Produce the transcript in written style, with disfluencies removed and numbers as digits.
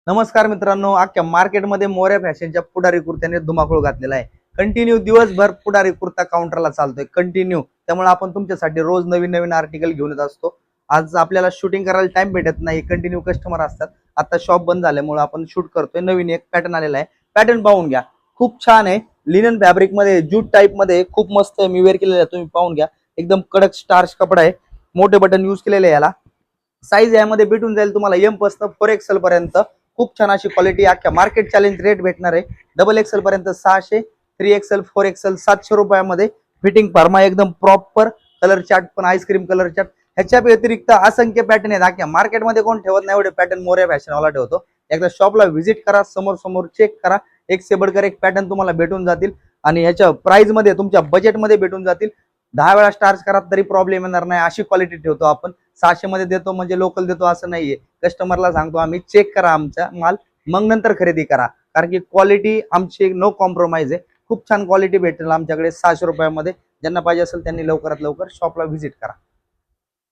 नमस्कार मित्रांनो, अख्ख्या मार्केटमध्ये मोऱ्या फॅशनच्या पुढारी कुर्त्याने धुमाकूळ घातलेला आहे। कंटिन्यू दिवसभर पुढारी कुर्ता काउंटरला चालतोय कंटिन्यू। त्यामुळे आपण तुमच्यासाठी रोज नवीन नवीन आर्टिकल घेऊन येत असतो। आज आपल्याला शूटिंग करायला टाइम भेटत नाही, कंटिन्यू कस्टमर असतात। आता शॉप बंद झाल्यामुळे आपण शूट करतोय। नवीन एक पॅटर्न आलेला आहे, पॅटर्न पाहून घ्या। खूप छान आहे, लिनन फॅब्रिक मध्ये, जूट टाइप मध्ये, खूप मस्त आहे। मी वेअर केलेला आहे, तुम्ही पाहून घ्या। एकदम कडक स्टार्च कपडा आहे, मोठे बटन यूज केलेले आहे याला। साईज यामध्ये भेटून जाईल तुम्हाला एम पासून 4XL पर्यंत। खूप छान अशी क्वालिटी, अख्ख्या मार्केट चॅलेंज रेट भेटणार आहे। डबल एक्सेल पर्यंत 600, 3XL 4XL 700 रुपयामध्ये। फिटिंग फर्मा एकदम प्रॉपर। कलर चार्ट पण आईस्क्रीम कलर चार्ट। ह्याच्या व्यतिरिक्त असंख्य पॅटर्न आहेत, अख्ख्या मार्केटमध्ये कोण ठेवत नाही एवढे पॅटर्न मोऱ्या फॅशनवाला ठेवतो। एकदा शॉपला व्हिजिट करा, समोर समोर चेक करा, एक से बढ़कर एक पॅटर्न तुम्हाला भेटून जातील आणि ह्याच्या प्राइस मध्ये तुमच्या बजेटमध्ये भेटून जातील। 10 वेळा स्टार्च करा तरी प्रॉब्लेम येणार नाही, अशी क्वालिटी ठेवतो आपण। 600 मध्ये देतो म्हणजे लोकल देतो असं नाहीये। कस्टमरला सांगतो आम्ही, चेक करा आमचा माल, मग नंतर खरेदी करा, कारण की क्वालिटी आमची नो कॉम्प्रोमाइज आहे। खूप छान क्वालिटी भेटेल आमच्याकडे 600 रुपयामध्ये। ज्यांना पाहिजे असेल त्यांनी लवकरात लवकर शॉपला व्हिजिट करा।